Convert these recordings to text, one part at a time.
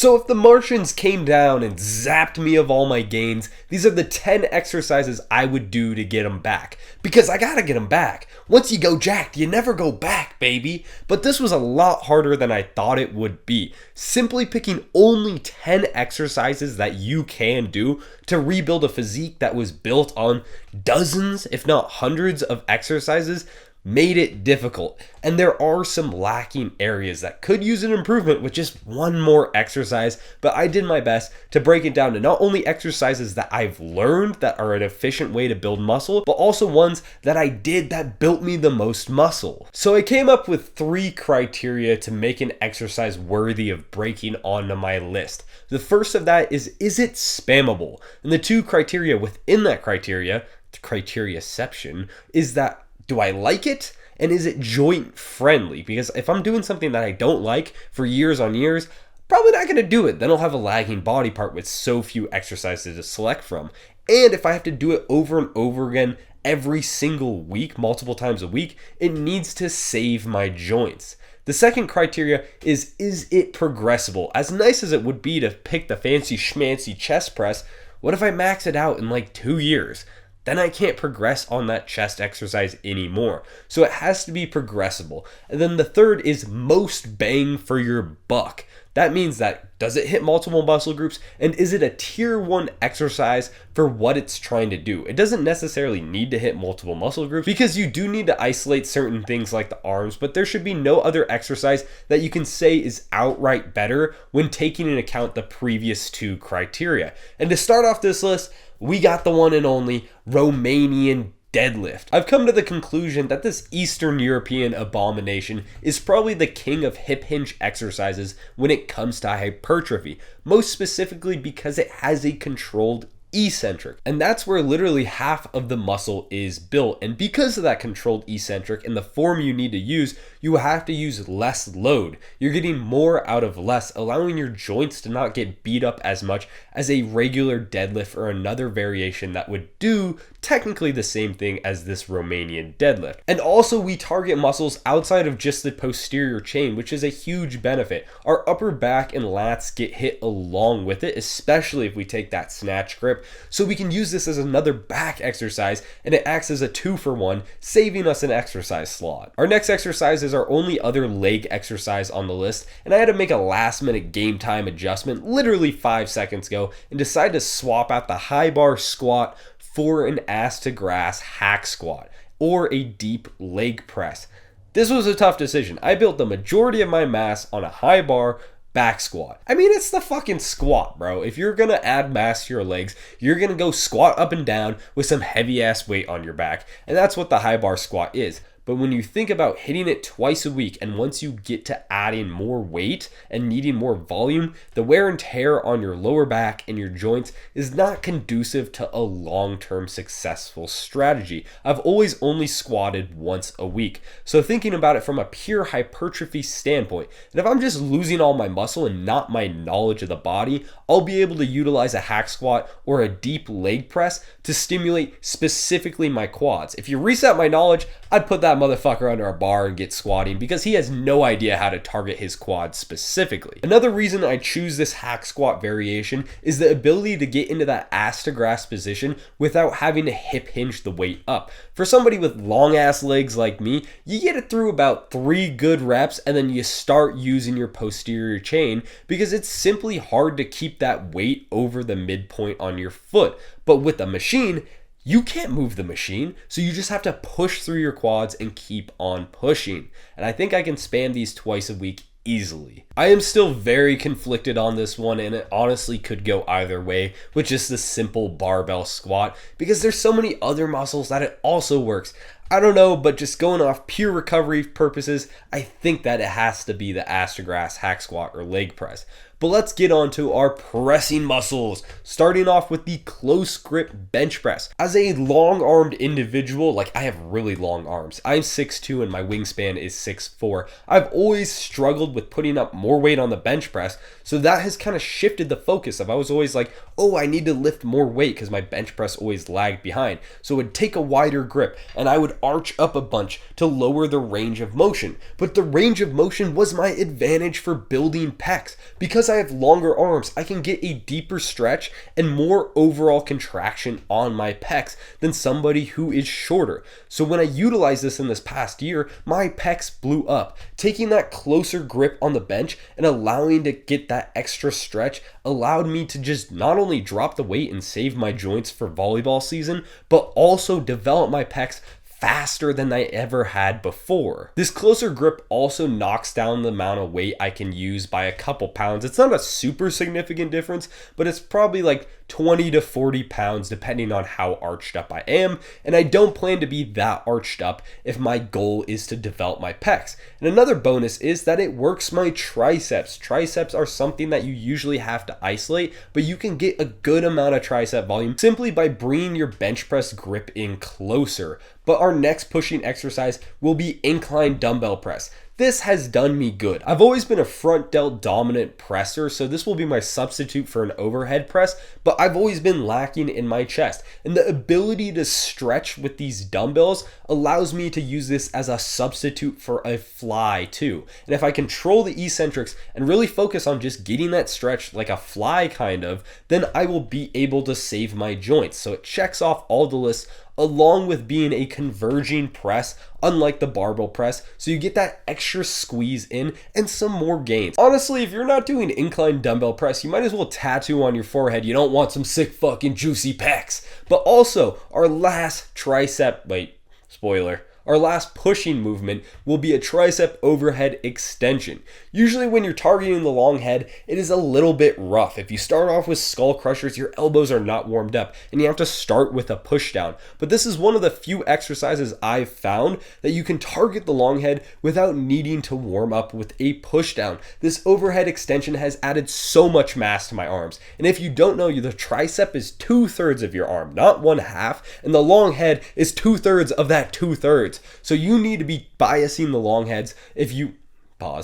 So if the Martians came down and zapped me of all my gains, these are the 10 exercises I would do to get them back. Because I gotta get them back. Once you go jacked, you never go back, baby. But this was a lot harder than I thought it would be. Simply picking only 10 exercises that you can do to rebuild a physique that was built on dozens, if not hundreds of exercises made it difficult. And there are some lacking areas that could use an improvement with just one more exercise, but I did my best to break it down to not only exercises that I've learned that are an efficient way to build muscle, but also ones that I did that built me the most muscle. So I came up with 3 criteria to make an exercise worthy of breaking onto my list. The first of that is it spammable? And the 2 criteria within that criteria, the criteriaception, is that do I like it? And is it joint friendly? Because if I'm doing something that I don't like for years on years, probably not going to do it. Then I'll have a lagging body part with so few exercises to select from. And if I have to do it over and over again every single week, multiple times a week, it needs to save my joints. The second criteria is it progressible? As nice as it would be to pick the fancy schmancy chest press, what if I max it out in like 2 years? Then I can't progress on that chest exercise anymore. So it has to be progressible. And then the third is most bang for your buck. That means that does it hit multiple muscle groups, and is it a tier 1 exercise for what it's trying to do? It doesn't necessarily need to hit multiple muscle groups because you do need to isolate certain things like the arms, but there should be no other exercise that you can say is outright better when taking into account the previous 2 criteria. And to start off this list, we got the one and only Romanian deadlift. I've come to the conclusion that this Eastern European abomination is probably the king of hip hinge exercises when it comes to hypertrophy, most specifically because it has a controlled eccentric, and that's where literally half of the muscle is built. And because of that controlled eccentric and the form you need to use, you have to use less load. You're getting more out of less, allowing your joints to not get beat up as much as a regular deadlift or another variation that would do technically the same thing as this Romanian deadlift. And also we target muscles outside of just the posterior chain, which is a huge benefit. Our upper back and lats get hit along with it, especially if we take that snatch grip. So we can use this as another back exercise, and it acts as a 2-for-1, saving us an exercise slot. Our next exercise is our only other leg exercise on the list, and I had to make a last minute game time adjustment literally 5 seconds ago and decide to swap out the high bar squat for an ass to grass hack squat or a deep leg press. This was a tough decision. I built the majority of my mass on a high bar back squat. I mean, it's the fucking squat, bro. If you're gonna add mass to your legs, you're gonna go squat up and down with some heavy ass weight on your back. And that's what the high bar squat is. But when you think about hitting it twice a week, and once you get to adding more weight and needing more volume, the wear and tear on your lower back and your joints is not conducive to a long-term successful strategy. I've always only squatted once a week. So thinking about it from a pure hypertrophy standpoint, and if I'm just losing all my muscle and not my knowledge of the body, I'll be able to utilize a hack squat or a deep leg press to stimulate specifically my quads. If you reset my knowledge, I'd put that motherfucker under a bar and get squatting because he has no idea how to target his quads specifically. Another reason I choose this hack squat variation is the ability to get into that ass to grass position without having to hip hinge the weight up. For somebody with long ass legs like me, you get it through about 3 good reps and then you start using your posterior chain because it's simply hard to keep that weight over the midpoint on your foot. But with the machine, you can't move the machine, so you just have to push through your quads and keep on pushing. And I think I can spam these twice a week easily. I am still very conflicted on this one, and it honestly could go either way with just the simple barbell squat because there's so many other muscles that it also works. I don't know, but just going off pure recovery purposes, I think that it has to be the ass to grass hack squat or leg press. But let's get on to our pressing muscles, starting off with the close grip bench press. As a long-armed individual, like I have really long arms. I'm 6'2" and my wingspan is 6'4". I've always struggled with putting up more weight on the bench press, so that has kind of shifted the focus of I was always like, oh, I need to lift more weight because my bench press always lagged behind. So it would take a wider grip and I would arch up a bunch to lower the range of motion. But the range of motion was my advantage for building pecs because because I have longer arms, I can get a deeper stretch and more overall contraction on my pecs than somebody who is shorter. So when I utilized this in this past year, my pecs blew up. Taking that closer grip on the bench and allowing to get that extra stretch allowed me to just not only drop the weight and save my joints for volleyball season, but also develop my pecs faster than I ever had before. This closer grip also knocks down the amount of weight I can use by a couple pounds. It's not a super significant difference, but it's probably like 20 to 40 pounds depending on how arched up I am, and I don't plan to be that arched up if my goal is to develop my pecs. And another bonus is that it works my triceps. Triceps are something that you usually have to isolate, but you can get a good amount of tricep volume simply by bringing your bench press grip in closer. But our next pushing exercise will be incline dumbbell press. This has done me good. I've always been a front delt dominant presser, so this will be my substitute for an overhead press, but I've always been lacking in my chest. And the ability to stretch with these dumbbells allows me to use this as a substitute for a fly too. And if I control the eccentrics and really focus on just getting that stretch like a fly kind of, then I will be able to save my joints. So it checks off all the lists along with being a converging press, unlike the barbell press, so you get that extra squeeze in and some more gains. Honestly, if you're not doing incline dumbbell press, you might as well tattoo on your forehead you don't want some sick fucking juicy pecs. But also, our last our last pushing movement will be a tricep overhead extension. Usually when you're targeting the long head, it is a little bit rough. If you start off with skull crushers, your elbows are not warmed up and you have to start with a push down. But this is one of the few exercises I've found that you can target the long head without needing to warm up with a push down. This overhead extension has added so much mass to my arms. And if you don't know, the tricep is 2/3 of your arm, not 1/2, and the long head is 2/3 of that 2/3. So you need to be biasing the long heads if you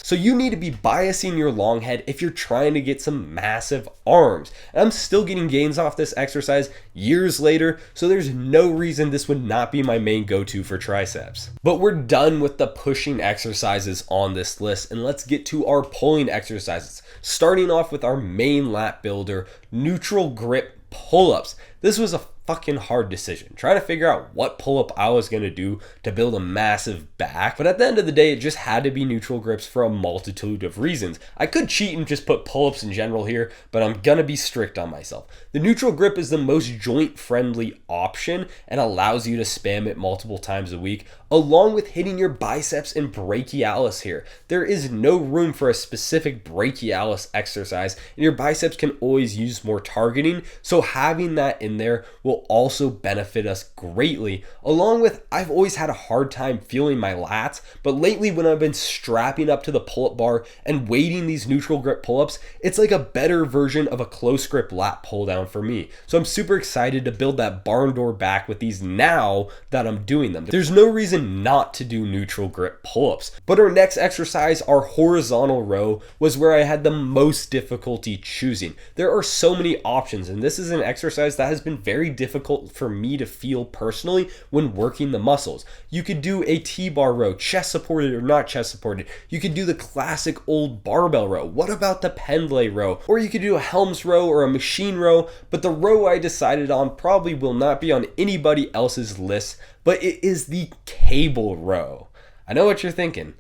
So you need to be biasing your long head if you're trying to get some massive arms. And I'm still getting gains off this exercise years later, so there's no reason this would not be my main go-to for triceps. But we're done with the pushing exercises on this list, and let's get to our pulling exercises. Starting off with our main lat builder, neutral grip pull-ups. This was a fucking hard decision, trying to figure out what pull-up I was going to do to build a massive back. But at the end of the day, it just had to be neutral grips for a multitude of reasons. I could cheat and just put pull-ups in general here, but I'm gonna be strict on myself. The neutral grip is the most joint-friendly option and allows you to spam it multiple times a week, along with hitting your biceps and brachialis here. There is no room for a specific brachialis exercise, and your biceps can always use more targeting, so having that in there will also benefit us greatly. Along with, I've always had a hard time feeling my lats, but lately when I've been strapping up to the pull-up bar and weighting these neutral grip pull-ups, it's like a better version of a close grip lat pull down for me. So I'm super excited to build that barn door back with these now that I'm doing them. There's no reason not to do neutral grip pull-ups. But our next exercise, our horizontal row, was where I had the most difficulty choosing. There are so many options, and this is an exercise that has been very difficult for me to feel personally when working the muscles. You could do a T-bar row, chest supported or not chest supported. You could do the classic old barbell row. What about the pendlay row? Or you could do a Helms row or a machine row, but the row I decided on probably will not be on anybody else's list, but it is the cable row. I know what you're thinking.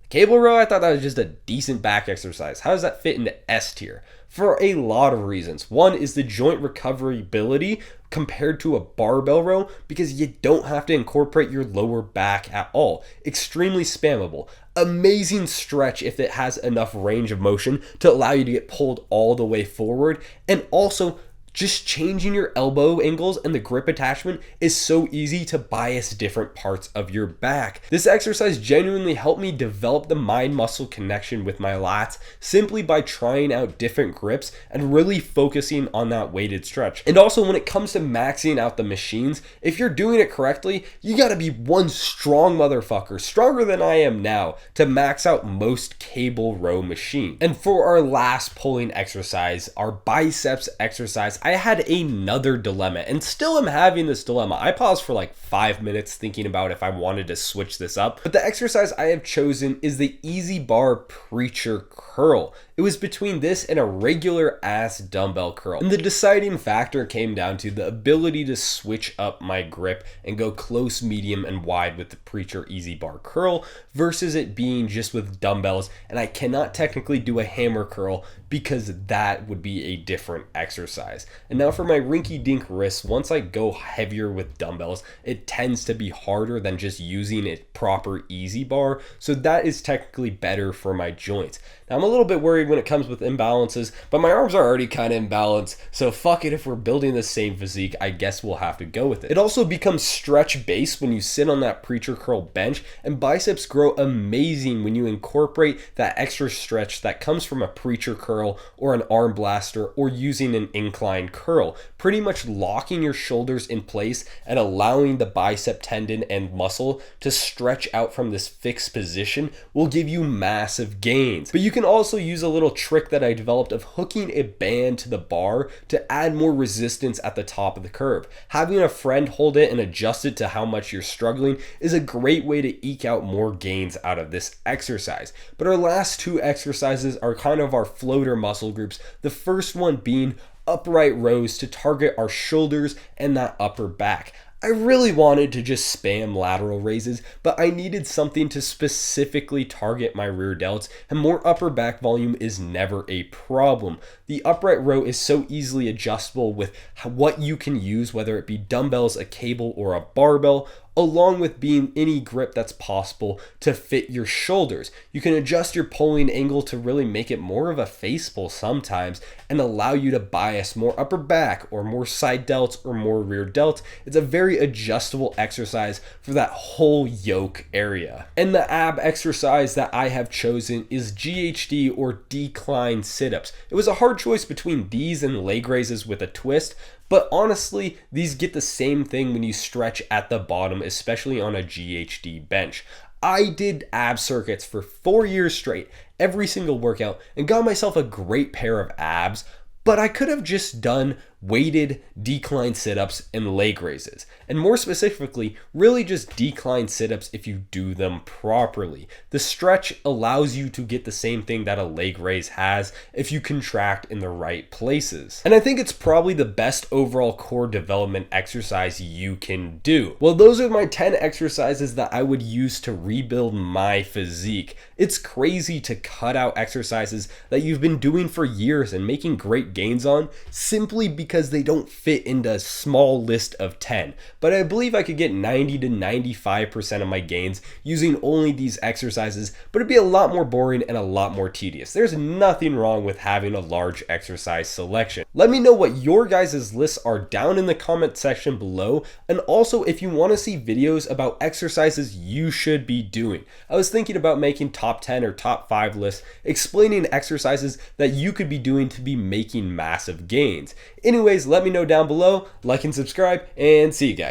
Cable row, I thought that was just a decent back exercise. How does that fit into S tier? For a lot of reasons. One is the joint recoverability compared to a barbell row, because you don't have to incorporate your lower back at all. Extremely spammable. Amazing stretch if it has enough range of motion to allow you to get pulled all the way forward. And also, just changing your elbow angles and the grip attachment is so easy to bias different parts of your back. This exercise genuinely helped me develop the mind-muscle connection with my lats simply by trying out different grips and really focusing on that weighted stretch. And also, when it comes to maxing out the machines, if you're doing it correctly, you gotta be one strong motherfucker, stronger than I am now, to max out most cable row machines. And for our last pulling exercise, our biceps exercise, I had another dilemma, and still am having this dilemma. I paused for like 5 minutes thinking about if I wanted to switch this up, but the exercise I have chosen is the easy bar preacher curl. It was between this and a regular ass dumbbell curl. And the deciding factor came down to the ability to switch up my grip and go close, medium, and wide with the Preacher Easy Bar curl versus it being just with dumbbells. And I cannot technically do a hammer curl because that would be a different exercise. And now for my rinky dink wrists, once I go heavier with dumbbells, it tends to be harder than just using a proper easy bar. So that is technically better for my joints. Now I'm a little bit worried when it comes with imbalances, but my arms are already kind of imbalanced, so fuck it, if we're building the same physique, I guess we'll have to go with it. It also becomes stretch based when you sit on that preacher curl bench, and biceps grow amazing when you incorporate that extra stretch that comes from a preacher curl or an arm blaster or using an incline curl, pretty much locking your shoulders in place and allowing the bicep tendon and muscle to stretch out from this fixed position will give you massive gains. But you can also use a little trick that I developed of hooking a band to the bar to add more resistance at the top of the curve. Having a friend hold it and adjust it to how much you're struggling is a great way to eke out more gains out of this exercise. But our last two exercises are kind of our floater muscle groups. The first one being upright rows to target our shoulders and that upper back. I really wanted to just spam lateral raises, but I needed something to specifically target my rear delts, and more upper back volume is never a problem. The upright row is so easily adjustable with what you can use, whether it be dumbbells, a cable, or a barbell, along with being any grip that's possible to fit your shoulders. You can adjust your pulling angle to really make it more of a face pull sometimes and allow you to bias more upper back or more side delts or more rear delts. It's a very adjustable exercise for that whole yoke area. And the ab exercise that I have chosen is GHD or decline sit-ups. It was a hard choice between these and leg raises with a twist, but honestly, these get the same thing when you stretch at the bottom, especially on a GHD bench. I did ab circuits for 4 years straight, every single workout, and got myself a great pair of abs, but I could have just done weighted decline sit-ups and leg raises. And more specifically, really just decline sit-ups if you do them properly. The stretch allows you to get the same thing that a leg raise has if you contract in the right places. And I think it's probably the best overall core development exercise you can do. Well, those are my 10 exercises that I would use to rebuild my physique. It's crazy to cut out exercises that you've been doing for years and making great gains on simply because they don't fit into a small list of 10. But I believe I could get 90 to 95% of my gains using only these exercises, but it'd be a lot more boring and a lot more tedious. There's nothing wrong with having a large exercise selection. Let me know what your guys' lists are down in the comment section below, and also if you want to see videos about exercises you should be doing. I was thinking about making top 10 or top 5 lists explaining exercises that you could be doing to be making massive gains. Anyways, let me know down below, like and subscribe, and see you guys.